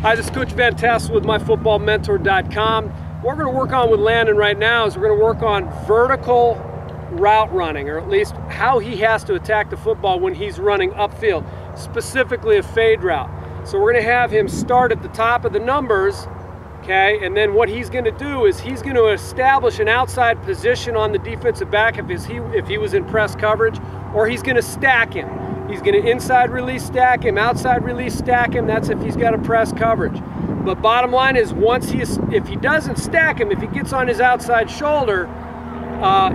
Hi, this is Coach Van Tassel with MyFootballMentor.com. What we're going to work on with Landon right now is we're going to work on vertical route running, or at least how he has to attack the football when he's running upfield, specifically a fade route. So we're going to have him start at the top of the numbers, okay, and then what he's going to do is he's going to establish an outside position on the defensive back if he was in press coverage, or he's going to stack him. He's going to inside release stack him, outside release stack him. That's if he's got a press coverage. But bottom line is, if he doesn't stack him, if he gets on his outside shoulder,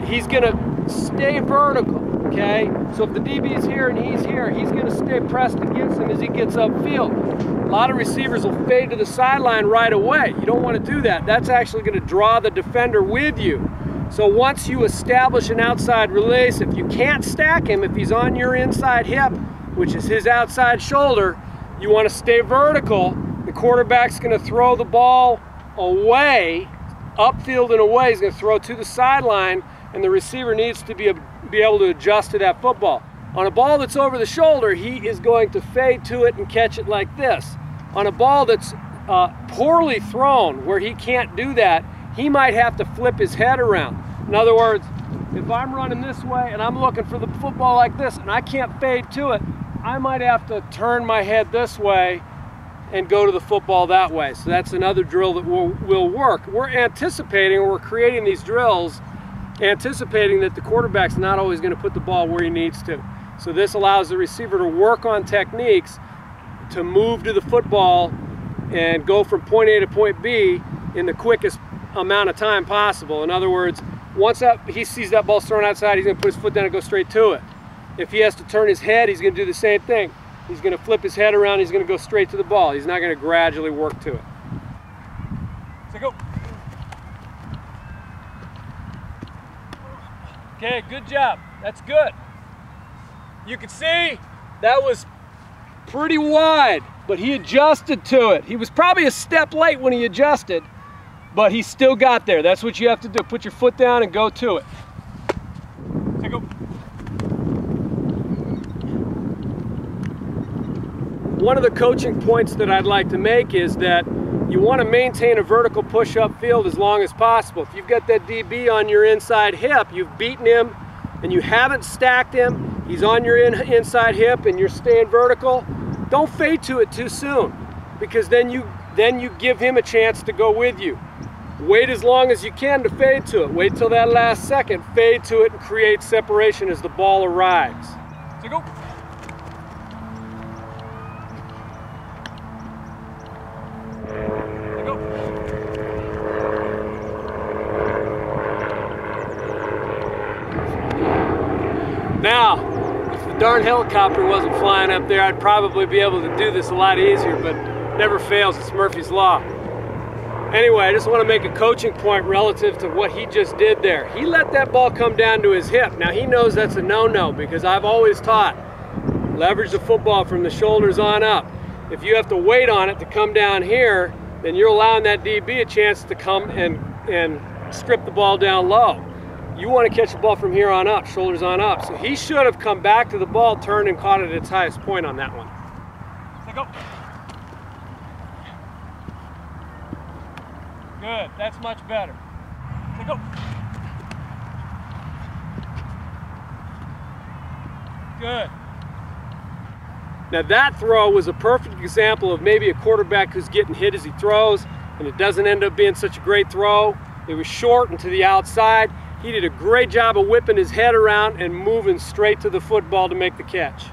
he's going to stay vertical, okay? So if the DB is here and he's here, he's going to stay pressed against him as he gets upfield. A lot of receivers will fade to the sideline right away. You don't want to do that. That's actually going to draw the defender with you. So once you establish an outside release, if you can't stack him, if he's on your inside hip, which is his outside shoulder, you want to stay vertical. The quarterback's going to throw the ball away, upfield and away. He's going to throw to the sideline, and the receiver needs to be able to adjust to that football. On a ball that's over the shoulder, he is going to fade to it and catch it like this. On a ball that's poorly thrown, where he can't do that, he might have to flip his head around. In other words, if I'm running this way and I'm looking for the football like this and I can't fade to it, I might have to turn my head this way and go to the football that way. So that's another drill that will work. We're anticipating, or we're creating these drills, anticipating that the quarterback's not always going to put the ball where he needs to. So this allows the receiver to work on techniques to move to the football and go from point A to point B in the quickest amount of time possible. In other words, once he sees that ball thrown outside, he's going to put his foot down and go straight to it. If he has to turn his head, he's going to do the same thing. He's going to flip his head around, he's going to go straight to the ball. He's not going to gradually work to it. So go. Okay, good job. That's good. You can see that was pretty wide, but he adjusted to it. He was probably a step late when he adjusted, but he still got there. That's what you have to do. Put your foot down and go to it. So go. One of the coaching points that I'd like to make is that you want to maintain a vertical push upfield as long as possible. If you've got that DB on your inside hip, you've beaten him and you haven't stacked him, he's on your inside hip and you're staying vertical, don't fade to it too soon, because then you give him a chance to go with you. Wait as long as you can to fade to it. Wait till that last second, fade to it and create separation as the ball arrives. So go. So go. Now, if the darn helicopter wasn't flying up there, I'd probably be able to do this a lot easier, but never fails, it's Murphy's Law. Anyway, I just want to make a coaching point relative to what he just did there. He let that ball come down to his hip. Now he knows that's a no-no, because I've always taught, leverage the football from the shoulders on up. If you have to wait on it to come down here, then you're allowing that DB a chance to come and strip the ball down low. You want to catch the ball from here on up, shoulders on up. So he should have come back to the ball, turned and caught it at its highest point on that one. So go. Good, that's much better. So go. Good. Now that throw was a perfect example of maybe a quarterback who's getting hit as he throws, and it doesn't end up being such a great throw. It was short and to the outside. He did a great job of whipping his head around and moving straight to the football to make the catch.